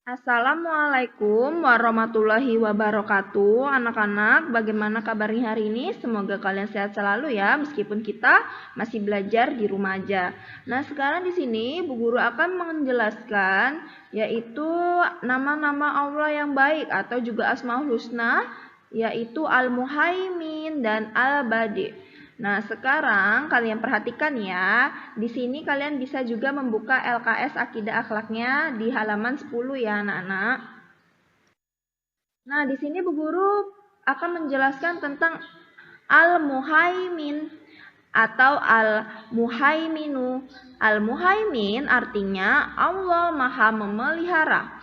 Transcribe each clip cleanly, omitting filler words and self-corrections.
Assalamualaikum warahmatullahi wabarakatuh. Anak-anak, bagaimana kabarnya hari ini? Semoga kalian sehat selalu ya, meskipun kita masih belajar di rumah aja. Nah, sekarang di sini Bu Guru akan menjelaskan yaitu nama-nama Allah yang baik atau juga Asmaul Husna, yaitu Al-Muhaimin dan Al-Badi. Nah, sekarang kalian perhatikan ya. Di sini kalian bisa juga membuka LKS Akidah Akhlaknya di halaman 10 ya, anak-anak. Nah, di sini Bu Guru akan menjelaskan tentang Al-Muhaimin atau Al-Muhaiminu. Al-Muhaimin artinya Allah Maha Memelihara.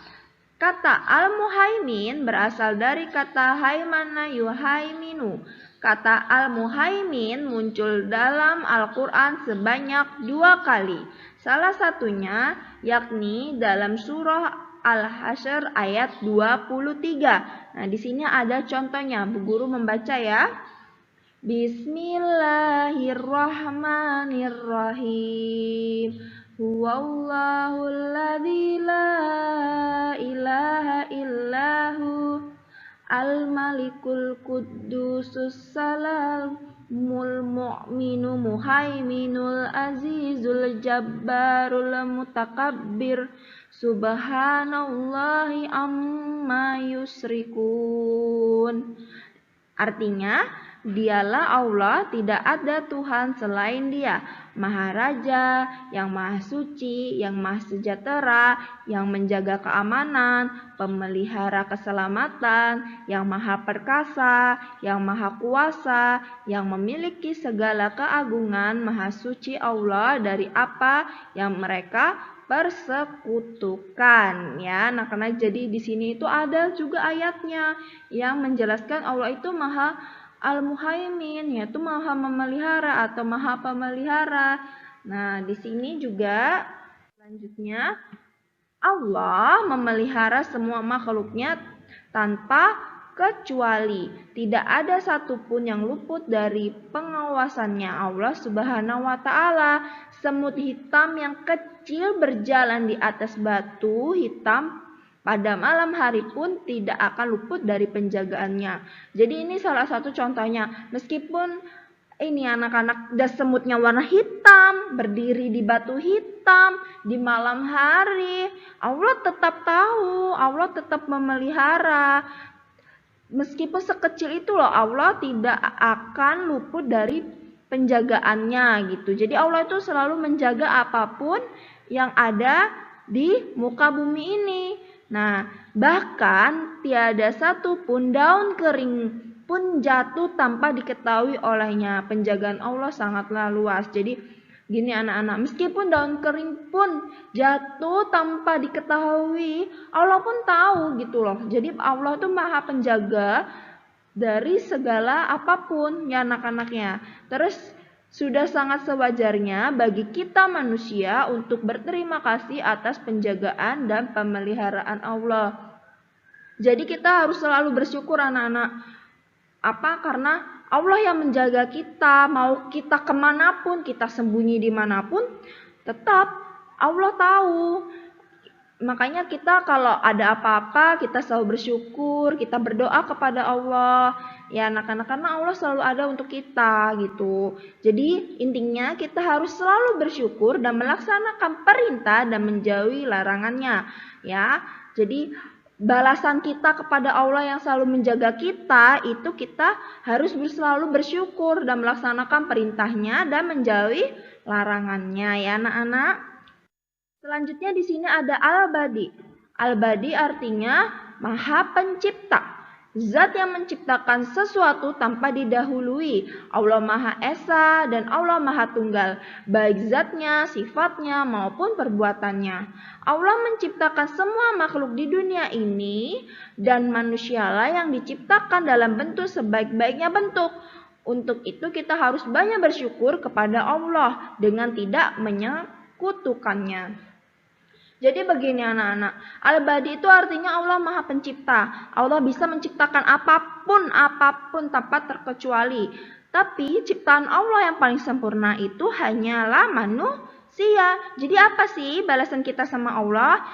Kata Al-Muhaimin berasal dari kata haimana yuhaiminu. Kata Al-Muhaimin muncul dalam Al-Quran sebanyak 2 kali. Salah satunya yakni dalam surah Al-Hasyr ayat 23. Nah, di sini ada contohnya. Bu Guru membaca ya. Bismillahirrahmanirrahim. Huwallahul ladzi la ilaha illahu al-malikul quddusus salamul mu'minu muhaiminul azizul jabbarul mutakabbir subhanallahi amma yusrikun. Artinya, dialah Allah, tidak ada Tuhan selain Dia, Maharaja, yang Maha Suci, yang Maha Sejahtera, yang menjaga keamanan, pemelihara keselamatan, yang Maha Perkasa, yang Maha Kuasa, yang memiliki segala keagungan. Maha Suci Allah dari apa yang mereka persekutukan ya. Nah, karena jadi di sini itu ada juga ayatnya yang menjelaskan Allah itu Maha Al-Muhaimin, yaitu Maha Memelihara atau Maha Pemelihara. Nah, di sini juga selanjutnya Allah memelihara semua makhluknya tanpa kecuali. Tidak ada satupun yang luput dari pengawasannya Allah Subhanahu wa Ta'ala. Semut hitam yang kecil berjalan di atas batu hitam pada malam hari pun tidak akan luput dari penjagaannya. Jadi ini salah satu contohnya. Meskipun ini anak-anak das semutnya warna hitam, berdiri di batu hitam, di malam hari, Allah tetap tahu, Allah tetap memelihara. Meskipun sekecil itu loh, Allah tidak akan luput dari penjagaannya gitu. Jadi Allah itu selalu menjaga apapun yang ada di muka bumi ini. Nah, bahkan tiada satu pun daun kering pun jatuh tanpa diketahui olehnya. Penjagaan Allah sangatlah luas. Jadi gini anak-anak, meskipun daun kering pun jatuh tanpa diketahui, Allah pun tahu gitu loh. Jadi Allah itu Maha Penjaga dari segala apapun ya anak-anaknya. Terus sudah sangat sewajarnya bagi kita manusia untuk berterima kasih atas penjagaan dan pemeliharaan Allah. Jadi kita harus selalu bersyukur anak-anak. Apa? Karena Allah yang menjaga kita, mau kita kemanapun, kita sembunyi dimanapun, tetap Allah tahu. Makanya kita kalau ada apa-apa, kita selalu bersyukur, kita berdoa kepada Allah. Ya anak-anak, karena Allah selalu ada untuk kita gitu. Jadi intinya kita harus selalu bersyukur dan melaksanakan perintah dan menjauhi larangannya. Ya, jadi balasan kita kepada Allah yang selalu menjaga kita, itu kita harus selalu bersyukur dan melaksanakan perintahnya dan menjauhi larangannya ya anak-anak. Selanjutnya di sini ada Al-Badi. Al-Badi artinya Maha Pencipta. Zat yang menciptakan sesuatu tanpa didahului. Allah Maha Esa dan Allah Maha Tunggal, baik zatnya, sifatnya maupun perbuatannya. Allah menciptakan semua makhluk di dunia ini dan manusialah yang diciptakan dalam bentuk sebaik-baiknya bentuk. Untuk itu kita harus banyak bersyukur kepada Allah dengan tidak menyekutukannya. Jadi begini anak-anak, Al-Badi itu artinya Allah Maha Pencipta. Allah bisa menciptakan apapun tanpa terkecuali. Tapi ciptaan Allah yang paling sempurna itu hanyalah manusia. manusia. Jadi apa sih balasan kita sama Allah?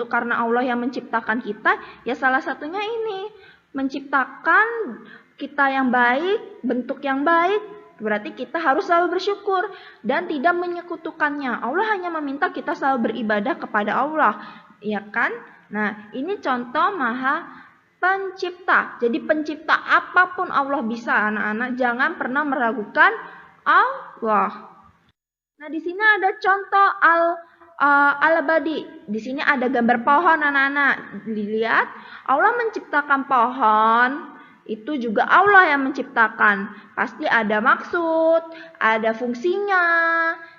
Karena Allah yang menciptakan kita, ya salah satunya ini, menciptakan kita yang baik, bentuk yang baik. Berarti kita harus selalu bersyukur dan tidak menyekutukannya. Allah hanya meminta kita selalu beribadah kepada Allah, ya kan? Nah, ini contoh Maha Pencipta. Jadi pencipta apapun Allah bisa, anak-anak. Jangan pernah meragukan Allah. Nah, di sini ada contoh al-abadi. Di sini ada gambar pohon, anak-anak. Dilihat, Allah menciptakan pohon. Itu juga Allah yang menciptakan. Pasti ada maksud, ada fungsinya.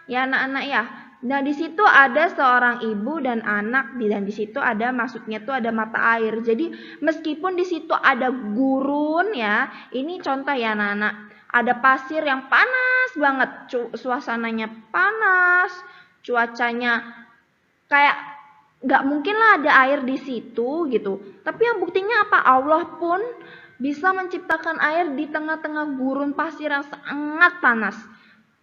Ya, anak-anak ya. Nah, di situ ada seorang ibu dan anak, dan di situ ada maksudnya tuh ada mata air. Jadi meskipun di situ ada gurun ya, ini contoh ya anak-anak. Ada pasir yang panas banget, suasananya panas, cuacanya kayak nggak mungkin lah ada air di situ gitu. Tapi yang buktinya apa? Allah pun bisa menciptakan air di tengah-tengah gurun pasir yang sangat panas.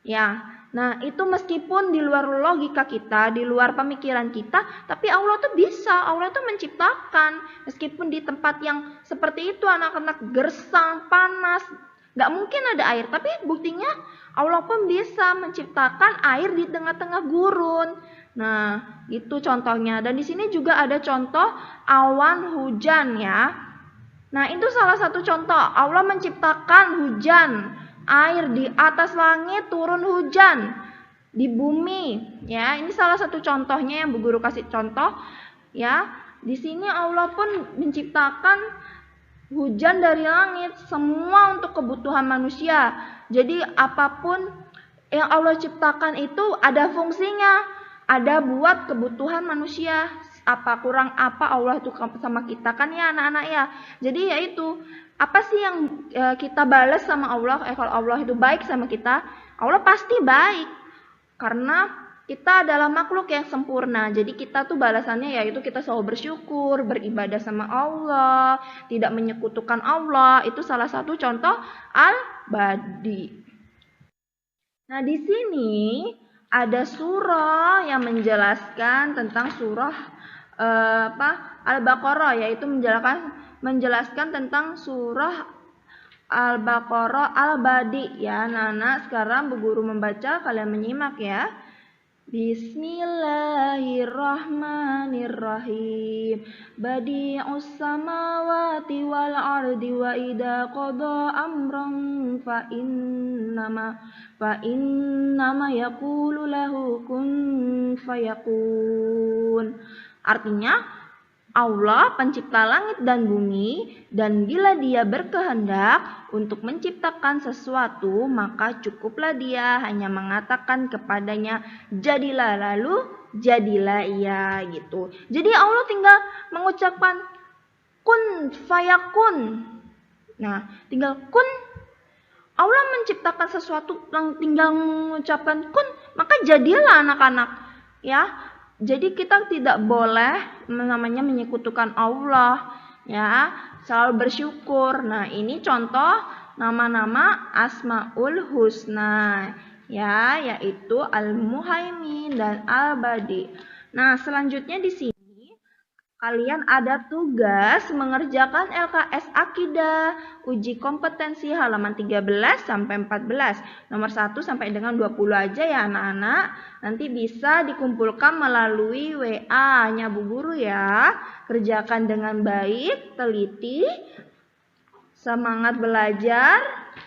Ya. Nah, itu meskipun di luar logika kita, di luar pemikiran kita, tapi Allah tuh bisa, Allah tuh menciptakan. Meskipun di tempat yang seperti itu, anak-anak gersang, panas, gak mungkin ada air. Tapi buktinya Allah pun bisa menciptakan air di tengah-tengah gurun. Nah, itu contohnya. Dan di sini juga ada contoh awan hujan ya. Nah, itu salah satu contoh. Allah menciptakan hujan. Air di atas langit turun hujan di bumi ya. Ini salah satu contohnya yang Bu Guru kasih contoh ya. Di sini Allah pun menciptakan hujan dari langit semua untuk kebutuhan manusia. Jadi apapun yang Allah ciptakan itu ada fungsinya, ada buat kebutuhan manusia. Apa kurang apa Allah itu sama kita kan ya anak-anak ya. Jadi yaitu apa sih yang kita balas sama Allah? Kalau Allah itu baik sama kita, Allah pasti baik. Karena kita adalah makhluk yang sempurna. Jadi kita tuh balasannya yaitu kita selalu bersyukur, beribadah sama Allah, tidak menyekutukan Allah. Itu salah satu contoh al-badi. Nah, di sini ada surah yang menjelaskan tentang surah Al-Baqarah, yaitu menjelaskan tentang surah Al-Baqarah Al-Badi ya. Nana sekarang Bu Guru membaca, kalian menyimak ya. Bismillahirrahmanirrahim. Badi'us samawati wal ardi wa idza qada amran fa innama yaqulu lahu kun fayakun. Artinya, Allah pencipta langit dan bumi, dan bila dia berkehendak untuk menciptakan sesuatu, maka cukuplah dia hanya mengatakan kepadanya, jadilah, lalu jadilah ia gitu. Jadi Allah tinggal mengucapkan kun fayakun. Nah, tinggal kun. Allah menciptakan sesuatu yang tinggal mengucapkan kun, maka jadilah anak-anak. Ya. Jadi kita tidak boleh namanya menyekutukan Allah ya, selalu bersyukur. Nah, ini contoh nama-nama Asmaul Husna ya, yaitu Al-Muhaimin dan Al-Badi. Nah, selanjutnya di sini kalian ada tugas mengerjakan LKS Akidah, uji kompetensi halaman 13 sampai 14. Nomor 1 sampai dengan 20 aja ya anak-anak. Nanti bisa dikumpulkan melalui WA-nya Bu Guru ya. Kerjakan dengan baik, teliti, semangat belajar,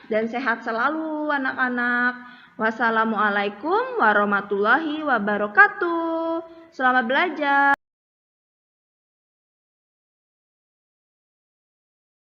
dan sehat selalu anak-anak. Wassalamualaikum warahmatullahi wabarakatuh. Selamat belajar.